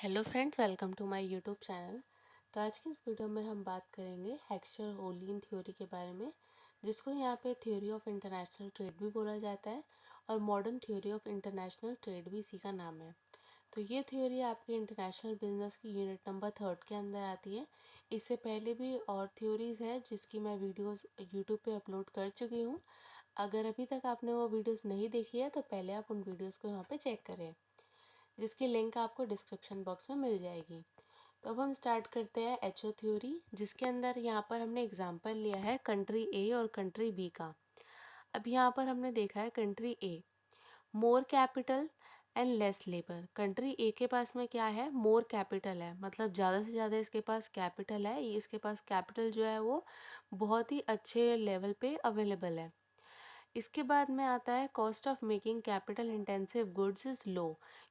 Hello friends, welcome to my YouTube channel. तो आज की इस वीडियो में हम बात करेंगे हेक्सचर-ओलियन थ्योरी के बारे में, जिसको यहाँ पे थ्योरी ऑफ इंटरनेशनल ट्रेड भी बोला जाता है और modern theory of international trade भी इसी का नाम है। तो ये थ्योरी आपके इंटरनेशनल बिजनेस की यूनिट नंबर 3 के अंदर आती है। इससे पहले भी और थ्योरीज़ है जिसकी मैं वीडियोज़ यूट्यूब पे अपलोड कर चुकी हूँ। अगर अभी तक आपने वो वीडियोज़ नहीं देखी है तो पहले आप उन वीडियोज़ को यहाँ पे चेक करें, जिसकी लिंक आपको डिस्क्रिप्शन बॉक्स में मिल जाएगी। तो अब हम स्टार्ट करते हैं एचओ थ्योरी, जिसके अंदर यहाँ पर हमने एग्जांपल लिया है कंट्री ए और कंट्री बी का। अब यहाँ पर हमने देखा है country A, more capital and less labour. Country A के पास में क्या है, मोर कैपिटल है, मतलब ज़्यादा से ज़्यादा इसके पास कैपिटल है। ये इसके पास कैपिटल जो है वो बहुत ही अच्छे लेवल पे अवेलेबल है। इसके बाद में आता है cost of making capital intensive goods is low.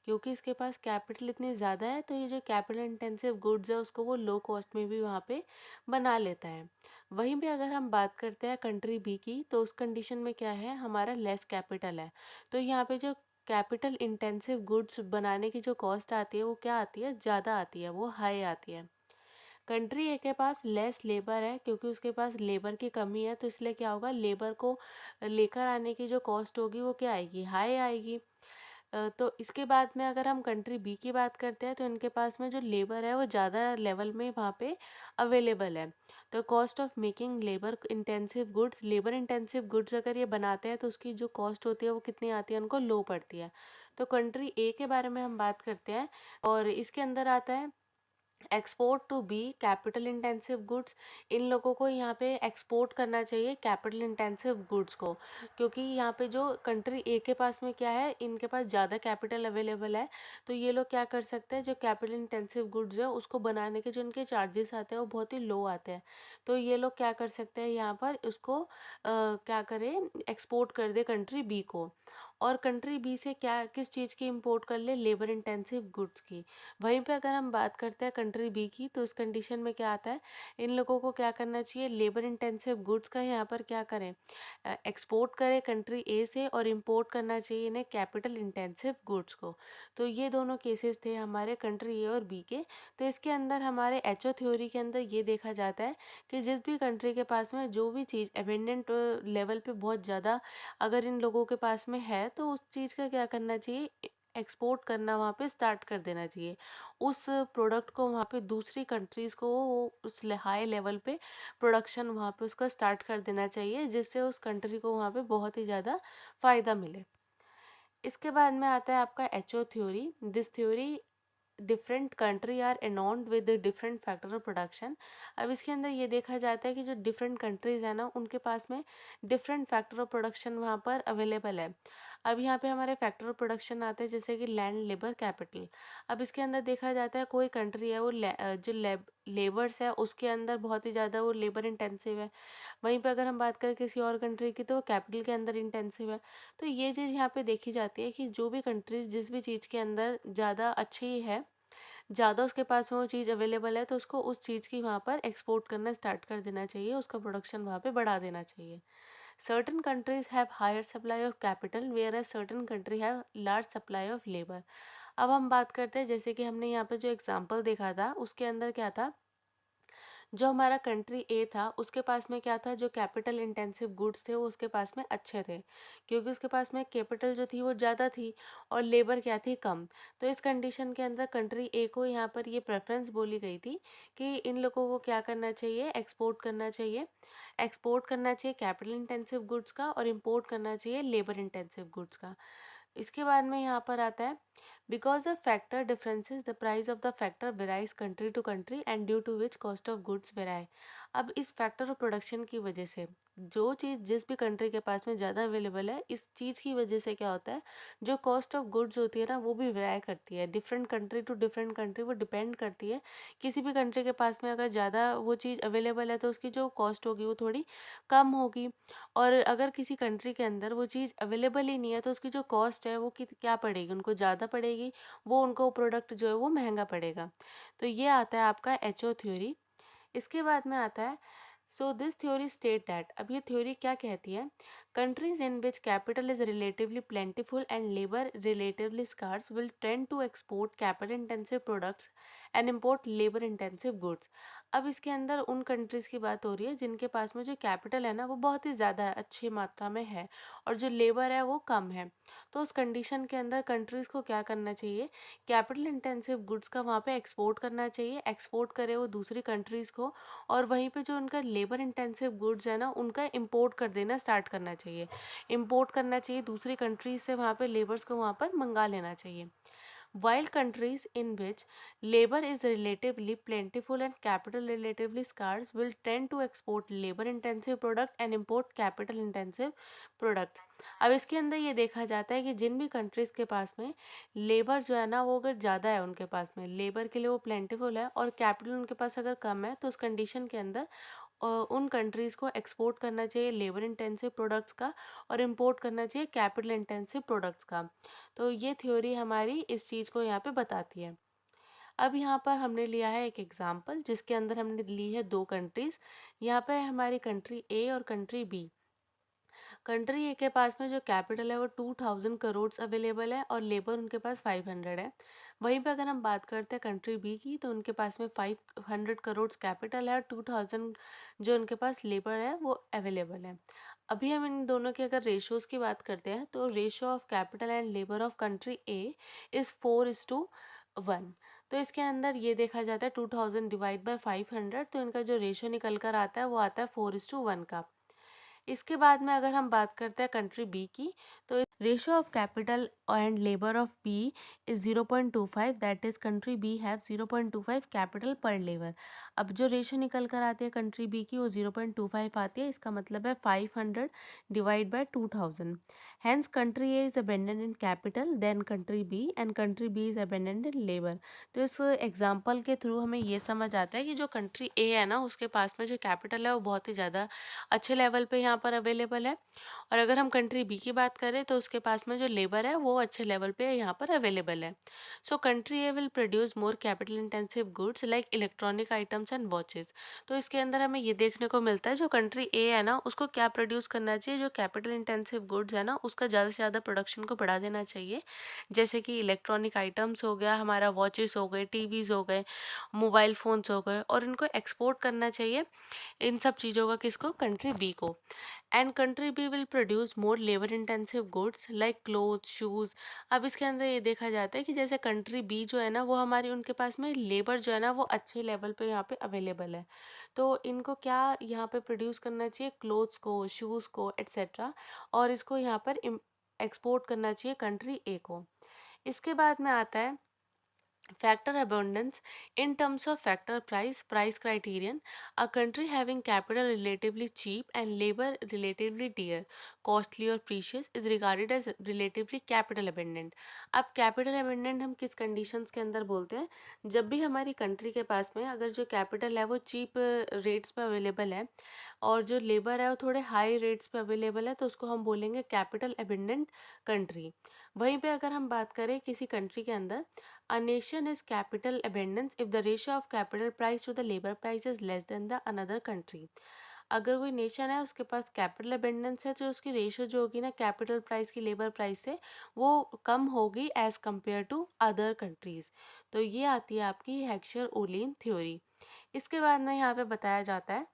क्योंकि इसके पास कैपिटल इतनी ज़्यादा है तो ये जो कैपिटल इंटेंसिव गुड्स है उसको वो लो कॉस्ट में भी वहाँ पे बना लेता है। वहीं पे अगर हम बात करते हैं कंट्री बी की, तो उस कंडीशन में क्या है, हमारा लेस कैपिटल है। तो यहाँ पे जो कैपिटल इंटेंसिव गुड्स बनाने की जो कॉस्ट आती है वो क्या आती है, ज़्यादा आती है, वो हाई आती है। कंट्री ए के पास लेस लेबर है, क्योंकि उसके पास लेबर की कमी है, तो इसलिए क्या होगा, लेबर को लेकर आने की जो कॉस्ट होगी वो क्या आएगी, हाई आएगी। तो इसके बाद में अगर हम कंट्री बी की बात करते हैं तो इनके पास में जो लेबर है वो ज़्यादा लेवल में वहाँ पे अवेलेबल है। तो cost of making labour intensive goods, labour intensive goods अगर ये बनाते हैं तो उसकी जो कॉस्ट होती है वो कितनी आती है, उनको लो पड़ती है। तो कंट्री ए के बारे में हम बात करते हैं और इसके अंदर आता है export to be capital intensive goods. इन लोगों को यहाँ पे एक्सपोर्ट करना चाहिए कैपिटल इंटेंसिव गुड्स को, क्योंकि यहाँ पे जो कंट्री ए के पास में क्या है, इनके पास ज़्यादा कैपिटल अवेलेबल है। तो ये लोग क्या कर सकते हैं, जो कैपिटल इंटेंसिव गुड्स है उसको बनाने के जो इनके चार्जेस आते हैं वो बहुत ही लो आते हैं। तो ये लोग क्या कर सकते हैं, यहाँ पर उसको क्या करें, एक्सपोर्ट कर दे कंट्री बी को। और कंट्री बी से क्या, किस चीज़ की इंपोर्ट कर ले, लेबर इंटेंसिव गुड्स की। वहीं पे अगर हम बात करते हैं कंट्री बी की, तो इस कंडीशन में क्या आता है, इन लोगों को क्या करना चाहिए, लेबर इंटेंसिव गुड्स का यहाँ पर क्या करें, एक्सपोर्ट करें कंट्री ए से और इंपोर्ट करना चाहिए इन्हें कैपिटल इंटेंसिव गुड्स को। तो ये दोनों केसेस थे हमारे कंट्री ए और बी के। तो इसके अंदर हमारे एचओ थ्योरी के अंदर ये देखा जाता है कि जिस भी कंट्री के पास में जो भी चीज़ एबेंडेंट लेवल पे बहुत ज़्यादा अगर इन लोगों के पास में है, तो उस चीज़ का क्या करना चाहिए, एक्सपोर्ट करना वहाँ पे स्टार्ट कर देना चाहिए। उस प्रोडक्ट को वहाँ पे दूसरी कंट्रीज़ को उस हाई लेवल पे प्रोडक्शन वहाँ पे उसका स्टार्ट कर देना चाहिए, जिससे उस कंट्री को वहाँ पे बहुत ही ज़्यादा फ़ायदा मिले। इसके बाद में आता है आपका HO theory. This theory different country are endowed with different factor of production. अब इसके अंदर ये देखा जाता है कि जो डिफरेंट कंट्रीज़ है ना, उनके पास में डिफरेंट फैक्टर ऑफ प्रोडक्शन वहाँ पर अवेलेबल है। अब यहाँ पे हमारे फैक्टर ऑफ प्रोडक्शन आते हैं जैसे कि लैंड, लेबर, कैपिटल। अब इसके अंदर देखा जाता है कोई कंट्री है वो जो लेबर्स है उसके अंदर बहुत ही ज़्यादा वो लेबर इंटेंसिव है। वहीं पे अगर हम बात करें किसी और कंट्री की, तो वो कैपिटल के अंदर इंटेंसिव है। तो ये चीज़ यहाँ पे देखी जाती है कि जो भी कंट्रीज जिस भी चीज़ के अंदर ज़्यादा अच्छी है, ज़्यादा उसके पास में वो चीज़ अवेलेबल है, तो उसको उस चीज़ की वहाँ पर एक्सपोर्ट करना स्टार्ट कर देना चाहिए, उसका प्रोडक्शन वहाँ पे बढ़ा देना चाहिए। Certain countries have higher supply of capital whereas certain country have large supply of labour. अब हम बात करते हैं, जैसे कि हमने यहाँ पे जो एग्जाम्पल देखा था उसके अंदर क्या था, जो हमारा कंट्री ए था उसके पास में क्या था, जो कैपिटल इंटेंसिव गुड्स थे वो उसके पास में अच्छे थे, क्योंकि उसके पास में कैपिटल जो थी वो ज़्यादा थी और लेबर क्या थी, कम। तो इस कंडीशन के अंदर कंट्री ए को यहाँ पर ये प्रेफरेंस बोली गई थी कि इन लोगों को क्या करना चाहिए, एक्सपोर्ट करना चाहिए। एक्सपोर्ट करना चाहिए कैपिटल इंटेंसिव गुड्स का और इम्पोर्ट करना चाहिए लेबर इंटेंसिव गुड्स का। इसके बाद में यहाँ पर आता है because of factor differences the price of the factor varies country to country and due to which cost of goods vary. अब इस फैक्टर ऑफ प्रोडक्शन की वजह से जो चीज़ जिस भी कंट्री के पास में ज़्यादा अवेलेबल है, इस चीज़ की वजह से क्या होता है, जो कॉस्ट ऑफ गुड्स होती है ना वो भी वेराई करती है, different country to different country वो डिपेंड करती है। किसी भी कंट्री के पास में अगर ज़्यादा वो चीज़ अवेलेबल है तो उसकी जो कॉस्ट होगी वो थोड़ी कम होगी, और अगर किसी कंट्री के अंदर वो चीज़ अवेलेबल ही नहीं है तो उसकी जो कॉस्ट है वो क्या पड़ेगी, उनको ज़्यादा पड़ेगी, वो उनको प्रोडक्ट जो है वो महंगा पड़ेगा। तो ये आता है आपका एचओ थ्योरी। इसके बाद में आता है so this theory state that. अब ये थ्योरी क्या कहती है, Countries in which capital is relatively plentiful and labor relatively scarce will tend to export capital intensive products and import labor intensive goods. अब इसके अंदर उन कंट्रीज़ की बात हो रही है जिनके पास में जो कैपिटल है ना वो बहुत ही ज़्यादा है, अच्छी मात्रा में है, और जो लेबर है वो कम है। तो उस कंडीशन के अंदर कंट्रीज़ को क्या करना चाहिए, कैपिटल इंटेंसिव गुड्स का वहाँ पे एक्सपोर्ट करना चाहिए, एक्सपोर्ट करे वो दूसरी कंट्रीज़ को, और वहीं पे जो उनका लेबर इंटेंसिव गुड्स है ना उनका इंपोर्ट कर देना स्टार्ट करना चाहिए। इंपोर्ट करना चाहिए दूसरी कंट्रीज से, वहाँ पे लेबर्स को वहाँ पर मंगा लेना चाहिए। While countries in which labor is relatively plentiful and capital relatively scarce will tend to export labor intensive product and import capital intensive products. अब इसके अंदर ये देखा जाता है कि जिन भी कंट्रीज के पास में लेबर जो है ना वो अगर ज़्यादा है, उनके पास में लेबर के लिए वो प्लेंटिफुल है और कैपिटल उनके पास अगर कम है, तो उस कंडीशन के अंदर उन कंट्रीज़ को एक्सपोर्ट करना चाहिए लेबर इंटेंसिव प्रोडक्ट्स का और इंपोर्ट करना चाहिए कैपिटल इंटेंसिव प्रोडक्ट्स का। तो ये थ्योरी हमारी इस चीज़ को यहाँ पे बताती है। अब यहाँ पर हमने लिया है एक एग्जाम्पल जिसके अंदर हमने ली है दो कंट्रीज़। यहाँ पर है हमारी कंट्री ए और कंट्री बी। कंट्री ए के पास में जो कैपिटल है वो 2000 करोड़ अवेलेबल है और लेबर उनके पास 500 है। वहीं पे अगर हम बात करते हैं कंट्री बी की, तो उनके पास में 500 करोड़ कैपिटल है और 2000 जो उनके पास लेबर है वो अवेलेबल है। अभी हम इन दोनों के अगर रेशोज़ की बात करते हैं, तो ratio of capital and labour of country A is 4:1। तो इसके अंदर ये देखा जाता है 2000 डिवाइड बाय 500, तो इनका जो रेशो निकल कर आता है वो आता है 4:1 का। इसके बाद में अगर हम बात करते हैं कंट्री बी की, तो ratio of capital and labour of B is 0.25, that is country B have 0.25 capital per labour. अब जो रेशियो निकल कर आती है कंट्री बी की वो 0.25 आती है, इसका मतलब है 500 divide by 2000। Hence country A is abundant in capital than country B and country B is abundant in labour. तो इस एग्जाम्पल के थ्रू हमें ये समझ आता है कि जो कंट्री ए है ना उसके पास में जो कैपिटल है वो बहुत ही ज़्यादा अच्छे लेवल पे यहाँ पर अवेलेबल है, और अगर हम कंट्री बी की बात करें तो उसके पास में जो लेबर है वो अच्छे लेवल पे यहाँ पर अवेलेबल है। सो country A will produce more capital intensive goods like electronic items and watches. तो इसके अंदर हमें ये देखने को मिलता है जो कंट्री ए है ना उसको क्या प्रोड्यूस करना चाहिए, जो कैपिटल इंटेंसिव गुड्स है ना उसका ज़्यादा से ज़्यादा प्रोडक्शन को बढ़ा देना चाहिए। जैसे कि इलेक्ट्रॉनिक आइटम्स हो गया, हमारा वॉचेस हो गए, टीवीज़ हो गए, मोबाइल फ़ोन्स हो गए, और इनको एक्सपोर्ट करना चाहिए इन सब चीज़ों का किसको, कंट्री बी को। And country B will produce more labour intensive goods like cloth shoes. अब इसके अंदर ये देखा जाता है कि जैसे कंट्री बी जो है ना वो हमारी उनके पास में लेबर जो है ना वो अच्छे लेवल पे यहाँ पे अवेलेबल है, तो इनको क्या यहाँ पे प्रोड्यूस करना चाहिए, क्लोथ्स को, शूज़ को एट्सेट्रा, और इसको यहाँ पर एक्सपोर्ट करना चाहिए कंट्री ए को। इसके बाद में आता है factor abundance. In terms of factor price criterion, a country having capital relatively cheap and labor relatively dear, costly or precious is regarded as relatively capital abundant. अब capital abundant हम किस conditions के अंदर बोलते हैं, जब भी हमारी country के पास में अगर जो capital है वो cheap rates पे available है और जो labor है वो थोड़े high rates पे available है, तो उसको हम बोलेंगे capital abundant country। वहीं पे अगर हम बात करें किसी कंट्री के अंदर, a nation is capital abundance if the ratio of capital price to the labor price is less than the another country। अगर कोई नेशन है उसके पास कैपिटल अबेंडेंस है, तो उसकी रेशियो जो होगी ना कैपिटल प्राइस की लेबर प्राइस से वो कम होगी as compare to other countries. तो ये आती है आपकी हेक्सचर ओलिन थ्योरी। इसके बाद में यहाँ पे बताया जाता है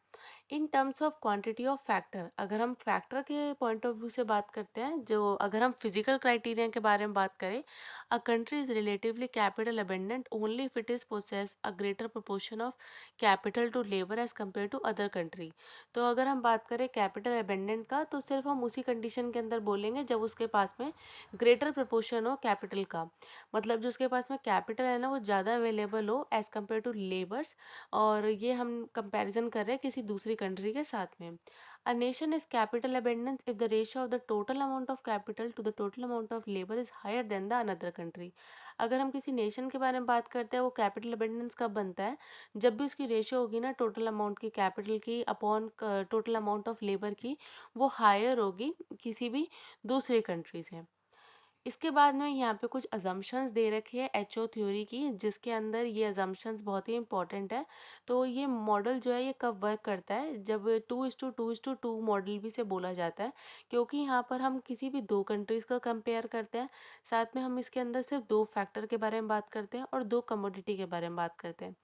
in terms of quantity of factor. अगर हम फैक्टर के पॉइंट ऑफ व्यू से बात करते हैं, जो अगर हम फिजिकल क्राइटेरिया के बारे में बात करें, a country is relatively capital abundant only if it is possess a greater proportion of capital to labour as compare to other country. तो अगर हम बात करें कैपिटल अबेंडेंट का, तो सिर्फ हम उसी कंडीशन के अंदर बोलेंगे जब उसके पास में ग्रेटर प्रोपोर्शन हो कैपिटल का, मतलब जो उसके पास में कैपिटल है ना वो ज़्यादा अवेलेबल हो एज कम्पेयर टू लेबर्स, और ये हम कंपैरिजन कर रहे हैं किसी दूसरी कंट्री के साथ में। A nation is capital abundance if the ratio of the total amount of capital to the total amount of labour is higher than the another country. अगर हम किसी नेशन के बारे में बात करते हैं, वो कैपिटल अबेंडेंस कब बनता है, जब भी उसकी रेशियो होगी ना टोटल अमाउंट की कैपिटल की upon total amount of labour की, वो हायर होगी किसी भी दूसरी कंट्री से। इसके बाद में यहाँ पे कुछ अजम्पशंस दे रखी है एचओ थ्योरी की, जिसके अंदर ये अजम्पशंस बहुत ही इंपॉर्टेंट है। तो ये मॉडल जो है ये कब वर्क करता है, जब 2:2:2 मॉडल भी से बोला जाता है, क्योंकि यहाँ पर हम किसी भी दो कंट्रीज़ को कंपेयर करते हैं, साथ में हम इसके अंदर सिर्फ दो फैक्टर के बारे में बात करते हैं और दो कमोडिटी के बारे में बात करते हैं।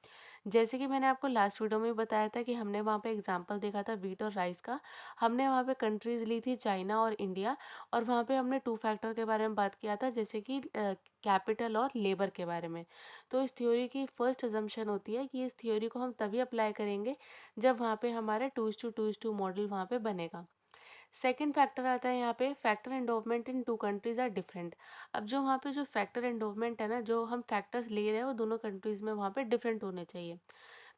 जैसे कि मैंने आपको लास्ट वीडियो में बताया था कि हमने वहाँ पे एग्जांपल देखा था व्हीट और राइस का। हमने वहाँ पे कंट्रीज़ ली थी चाइना और इंडिया, और वहाँ पे हमने टू फैक्टर के बारे में बात किया था, जैसे कि कैपिटल और लेबर के बारे में। तो इस थ्योरी की फर्स्ट अजम्पशन होती है कि इस थ्योरी को हम तभी अप्लाई करेंगे जब वहाँ पे हमारा 2:2:2 मॉडल वहाँ पे बनेगा। सेकंड फैक्टर आता है यहाँ पे, factor endowment in two countries are different. अब जो वहाँ पे जो फैक्टर एंडोवमेंट है ना, जो हम फैक्टर्स ले रहे हैं वो दोनों कंट्रीज में वहाँ पे डिफरेंट होने चाहिए।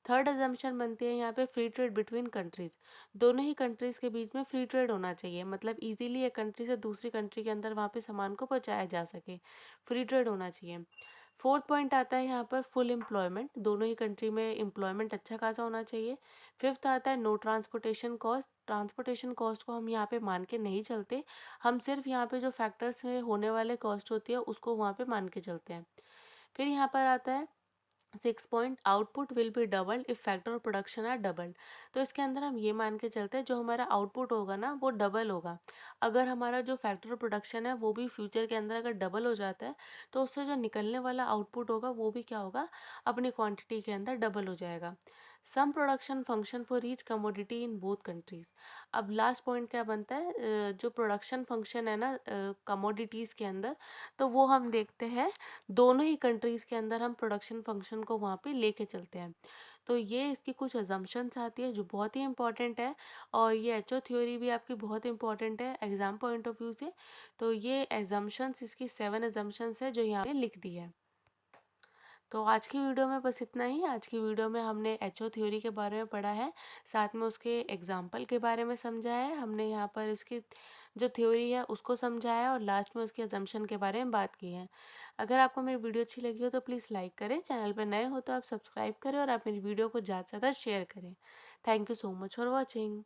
थर्ड अजम्पशन बनती है यहाँ पे फ्री ट्रेड बिटवीन कंट्रीज। दोनों ही कंट्रीज के बीच में फ्री ट्रेड होना चाहिए, मतलब इजीली एक कंट्री से दूसरी कंट्री के अंदर वहाँ पे सामान को पहुँचाया जा सके, फ्री ट्रेड होना चाहिए। फोर्थ पॉइंट आता है यहाँ पर फुल एम्प्लॉयमेंट, दोनों ही कंट्री में एम्प्लॉयमेंट अच्छा खासा होना चाहिए। फिफ्थ आता है no transportation cost, transportation cost को हम यहाँ पे मान के नहीं चलते, हम सिर्फ यहाँ पे जो फैक्टर्स में होने वाले कॉस्ट होती है उसको वहाँ पे मान के चलते हैं। फिर यहाँ पर आता है six point, output will be doubled if factor of production are doubled. तो इसके अंदर हम ये मान के चलते हैं जो हमारा आउटपुट होगा ना वो डबल होगा। अगर हमारा जो फैक्टर ऑफ प्रोडक्शन है वो भी फ्यूचर के अंदर अगर डबल हो जाता है, तो उससे जो निकलने वाला आउटपुट होगा वो भी क्या होगा, अपनी क्वांटिटी के अंदर डबल हो जाएगा। Same production function for each commodity in both countries. अब लास्ट पॉइंट क्या बनता है, जो प्रोडक्शन फंक्शन है ना कमोडिटीज़ के अंदर, तो वो हम देखते हैं दोनों ही कंट्रीज़ के अंदर हम प्रोडक्शन फंक्शन को वहाँ पे लेके चलते हैं। तो ये इसकी कुछ अजम्पशंस आती है जो बहुत ही इंपॉर्टेंट है, और ये एचओ थ्योरी भी आपकी बहुत इंपॉर्टेंट है एग्जाम पॉइंट ऑफ व्यू से। तो ये एजम्पशंस, इसकी 7 एजम्पशंस है जो यहाँ पे लिख दी है। तो आज की वीडियो में बस इतना ही। आज की वीडियो में हमने एचओ थ्योरी के बारे में पढ़ा है, साथ में उसके एग्जाम्पल के बारे में समझा है हमने, यहाँ पर इसकी जो थ्योरी है उसको समझाया है, और लास्ट में उसकी अजम्पशन के बारे में बात की है। अगर आपको मेरी वीडियो अच्छी लगी हो तो प्लीज़ लाइक करें, चैनल पर नए हो तो आप सब्सक्राइब करें, और आप मेरी वीडियो को ज़्यादा से ज़्यादा शेयर करें। Thank you so much for watching.